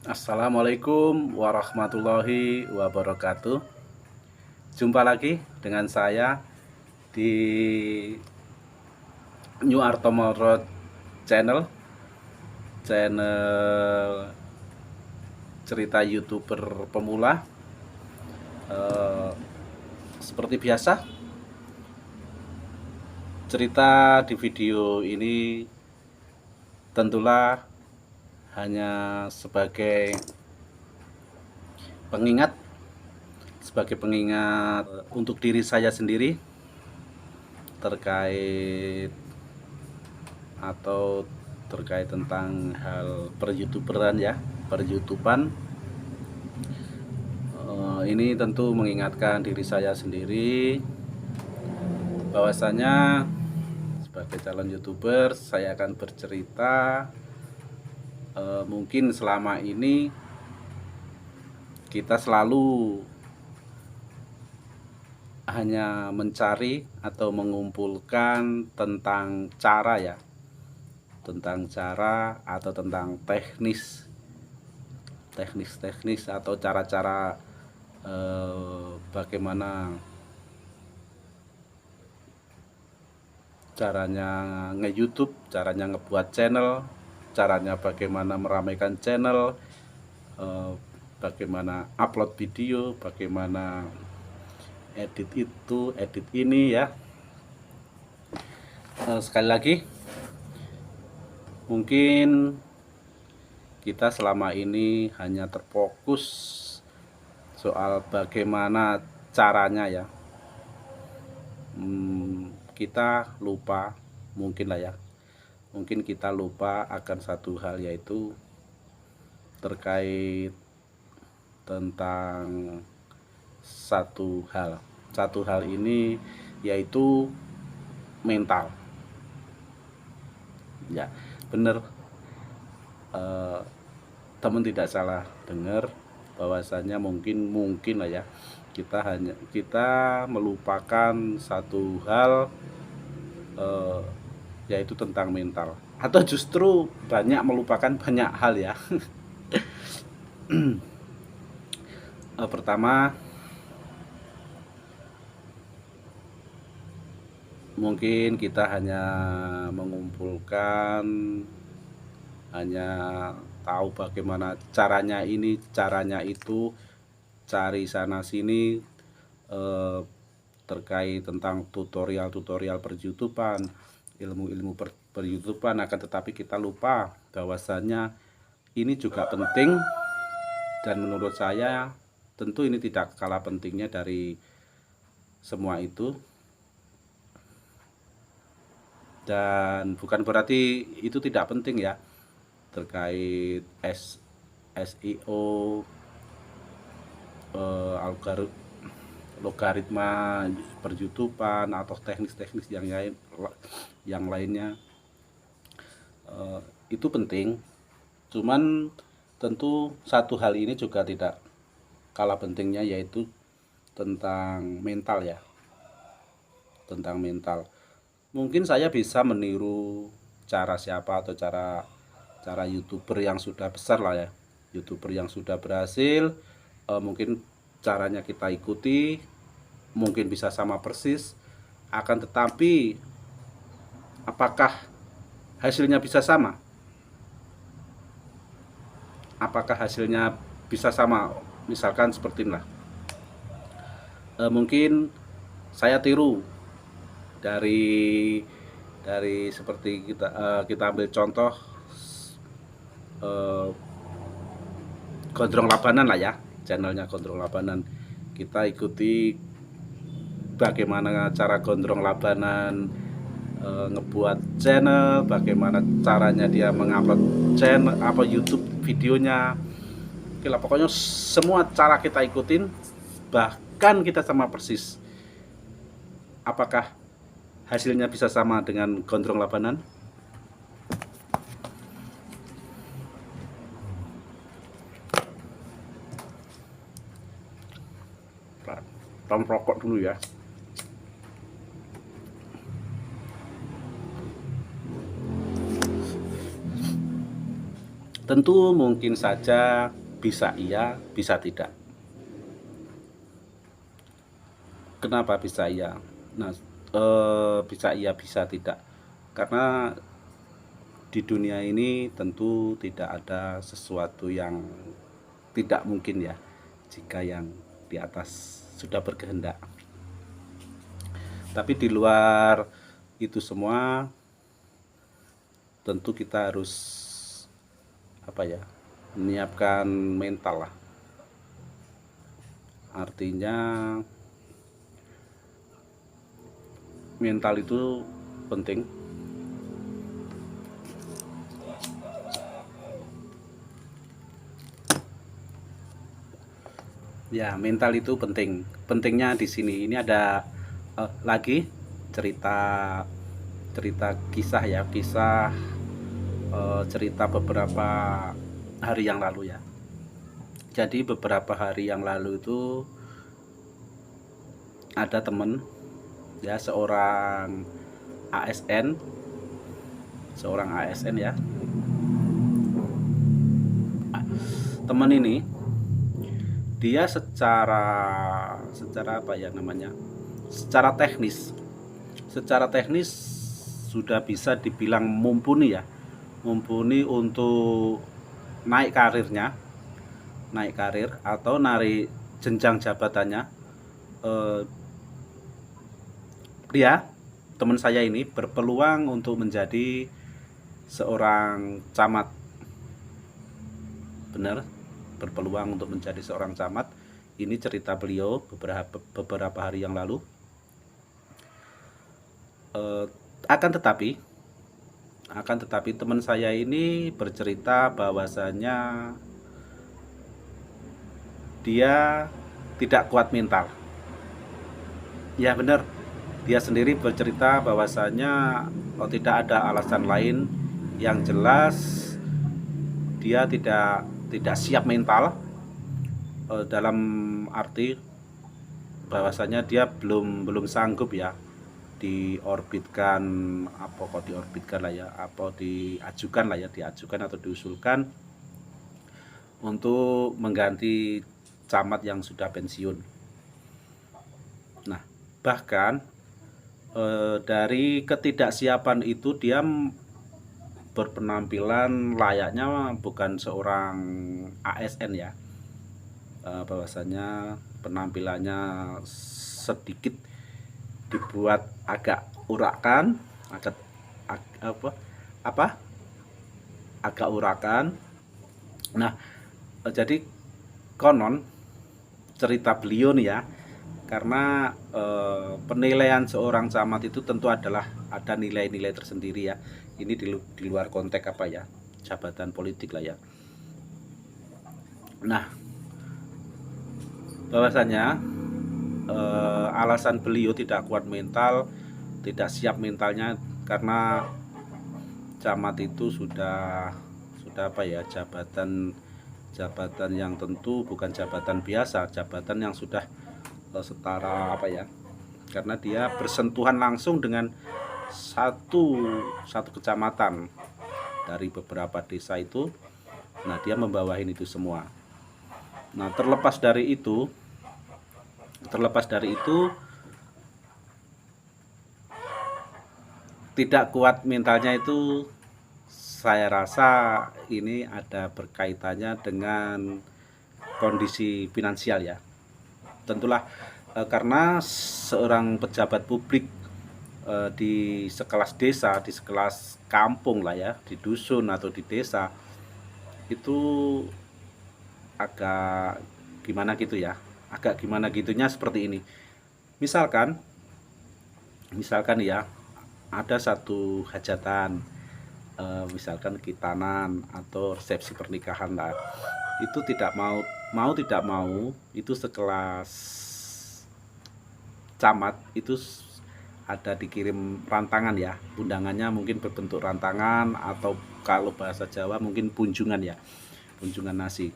Assalamualaikum warahmatullahi wabarakatuh. Jumpa lagi dengan saya di New Artomo Road channel cerita YouTuber pemula. Eh, Seperti biasa, cerita di video ini tentulah hanya pengingat sebagai pengingat untuk diri saya sendiri terkait atau terkait tentang hal per-youtuberan ya, per-youtuban. Ini tentu mengingatkan diri saya sendiri bahwasanya sebagai calon youtuber saya akan bercerita. Mungkin selama ini kita selalu hanya mencari atau mengumpulkan tentang cara ya, tentang cara atau tentang teknis atau cara-cara bagaimana caranya nge-YouTube, caranya ngebuat channel, caranya bagaimana meramaikan channel, bagaimana upload video, bagaimana edit itu, edit ini ya. Sekali lagi, mungkin kita selama ini hanya terfokus soal bagaimana caranya ya. Kita lupa, mungkin lah ya, mungkin kita lupa akan satu hal, yaitu terkait tentang satu hal ini, yaitu mental ya. Bener, teman tidak salah dengar bahwasanya mungkin lah ya, kita melupakan satu hal, yaitu tentang mental, atau justru banyak melupakan banyak hal ya. Pertama, mungkin kita hanya mengumpulkan, hanya tahu bagaimana caranya ini, caranya itu, cari sana sini terkait tentang tutorial per-YouTubean, ilmu-ilmu per-YouTubean, akan tetapi kita lupa bahwasannya ini juga penting, dan menurut saya tentu ini tidak kalah pentingnya dari semua itu. Dan bukan berarti itu tidak penting ya, terkait SEO, logaritma per-YouTubean, atau teknis-teknis yang lainnya. Itu penting, cuman tentu satu hal ini juga tidak kalah pentingnya, yaitu tentang mental ya, tentang mental. Mungkin saya bisa meniru cara siapa, atau cara YouTuber yang sudah besar lah ya, YouTuber yang sudah berhasil. Mungkin caranya kita ikuti, mungkin bisa sama persis, akan tetapi apakah hasilnya bisa sama? Apakah hasilnya bisa sama? Misalkan seperti inilah, mungkin saya tiru dari seperti kita ambil contoh Gondrong Labanan lah ya, channelnya Gondrong Labanan. Kita ikuti bagaimana cara Gondrong Labanan ngebuat channel, bagaimana caranya dia mengupload channel YouTube videonya. Oke lah, pokoknya semua cara kita ikutin, bahkan kita sama persis. Apakah hasilnya bisa sama dengan Gondrong Labanan? Tom rokok dulu ya. Tentu mungkin saja bisa iya, bisa tidak. Kenapa bisa iya? Nah, bisa iya, bisa tidak. Karena di dunia ini tentu tidak ada sesuatu yang tidak mungkin ya, jika yang di atas sudah berkehendak. Tapi di luar itu semua, tentu kita harus menyiapkan mental lah. Artinya mental itu penting. Ya, mental itu penting. Pentingnya di sini ini ada lagi cerita kisah ya, cerita beberapa hari yang lalu ya. Jadi beberapa hari yang lalu itu ada temen ya, seorang ASN ya. Temen ini dia secara secara teknis sudah bisa dibilang mumpuni ya, mumpuni untuk naik karir atau narik jenjang jabatannya. Dia teman saya ini berpeluang untuk menjadi seorang camat. Benar, berpeluang untuk menjadi seorang camat. Ini cerita beliau beberapa hari yang lalu. Akan tetapi teman saya ini bercerita bahwasanya dia tidak kuat mental. Ya benar, dia sendiri bercerita bahwasanya tidak ada alasan lain, yang jelas dia tidak siap mental, dalam arti bahwasanya dia belum sanggup ya diajukan atau diusulkan untuk mengganti camat yang sudah pensiun. Nah, bahkan dari ketidaksiapan itu dia berpenampilan layaknya bukan seorang ASN ya. Bahwasanya penampilannya sedikit dibuat agak urakan, agak urakan. Nah, jadi konon cerita beliau nih ya, karena penilaian seorang camat itu tentu adalah ada nilai-nilai tersendiri ya. Ini di luar konteks jabatan politik lah ya. Nah, bahwasanya alasan beliau tidak kuat mental, tidak siap mentalnya karena camat itu sudah jabatan yang tentu bukan jabatan biasa, jabatan yang sudah setara karena dia bersentuhan langsung dengan satu kecamatan dari beberapa desa itu. Nah, dia membawahi itu semua. Nah, terlepas dari itu tidak kuat mentalnya itu, saya rasa ini ada berkaitannya dengan kondisi finansial ya. Tentulah karena seorang pejabat publik di sekelas desa, di sekelas kampung lah ya, di dusun atau di desa, itu agak gimana gitunya seperti ini. Misalkan ya, ada satu hajatan, misalkan khitanan atau resepsi pernikahan lah, itu tidak mau itu sekelas camat itu ada dikirim rantangan ya, undangannya mungkin berbentuk rantangan, atau kalau bahasa Jawa mungkin punjungan ya, punjungan nasi.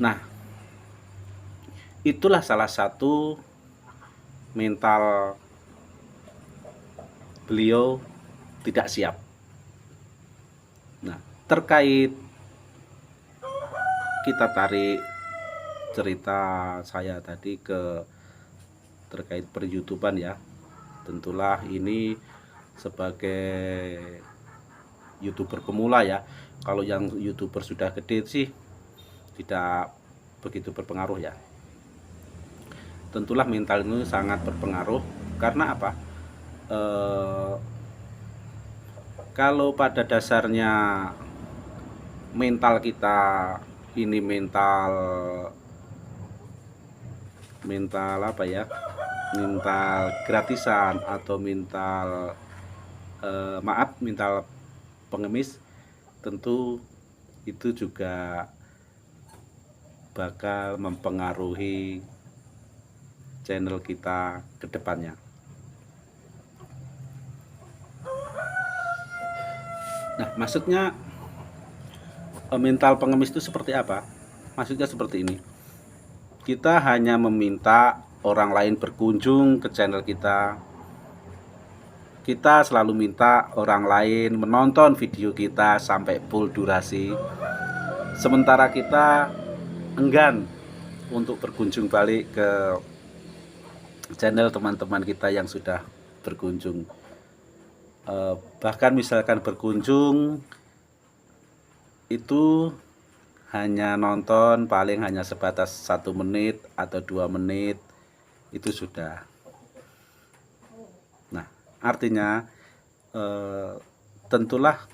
Nah, itulah salah satu mental beliau tidak siap. Nah, terkait kita tarik cerita saya tadi ke terkait per-YouTuber ya. Tentulah ini sebagai YouTuber pemula ya. Kalau yang YouTuber sudah gede sih tidak begitu berpengaruh ya. Tentulah mental ini sangat berpengaruh karena apa? Kalau pada dasarnya mental kita ini mental apa ya, mental gratisan atau mental mental pengemis, tentu itu juga bakal mempengaruhi channel kita ke depannya. Nah, maksudnya mental pengemis itu seperti apa? Maksudnya seperti ini. Kita hanya meminta orang lain berkunjung ke channel kita. Kita selalu minta orang lain menonton video kita sampai full durasi. Sementara kita enggan untuk berkunjung balik ke channel teman-teman kita yang sudah berkunjung. Bahkan misalkan berkunjung itu hanya nonton paling hanya sebatas 1 menit atau 2 menit itu sudah. Nah, artinya tentulah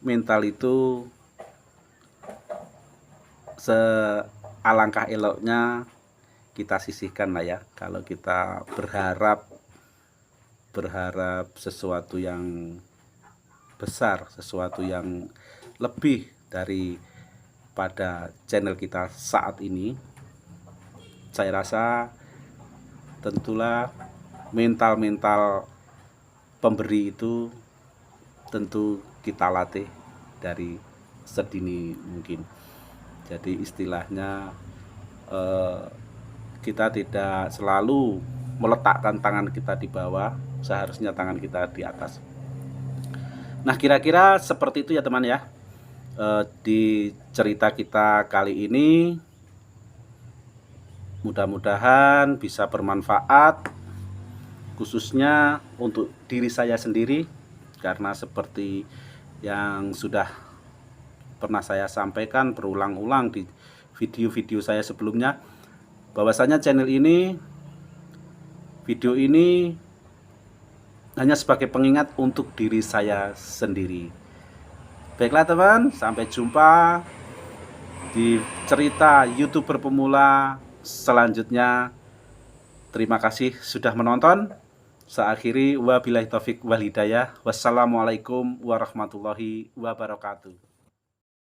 mental itu sealangkah eloknya kita sisihkan lah ya. Kalau kita berharap sesuatu yang besar, sesuatu yang lebih daripada channel kita saat ini, saya rasa tentulah mental pemberi itu tentu kita latih dari sedini mungkin. Jadi istilahnya kita tidak selalu meletakkan tangan kita di bawah, seharusnya tangan kita di atas. Nah, kira-kira seperti itu ya teman ya. Di cerita kita kali ini mudah-mudahan bisa bermanfaat, khususnya untuk diri saya sendiri, karena seperti yang sudah pernah saya sampaikan berulang-ulang di video-video saya sebelumnya, bahwasanya channel ini, video ini hanya sebagai pengingat untuk diri saya sendiri. Baiklah teman, sampai jumpa di cerita YouTuber pemula selanjutnya. Terima kasih sudah menonton. Saya akhiri, wabillahi taufik wal hidayah. Wassalamualaikum warahmatullahi wabarakatuh.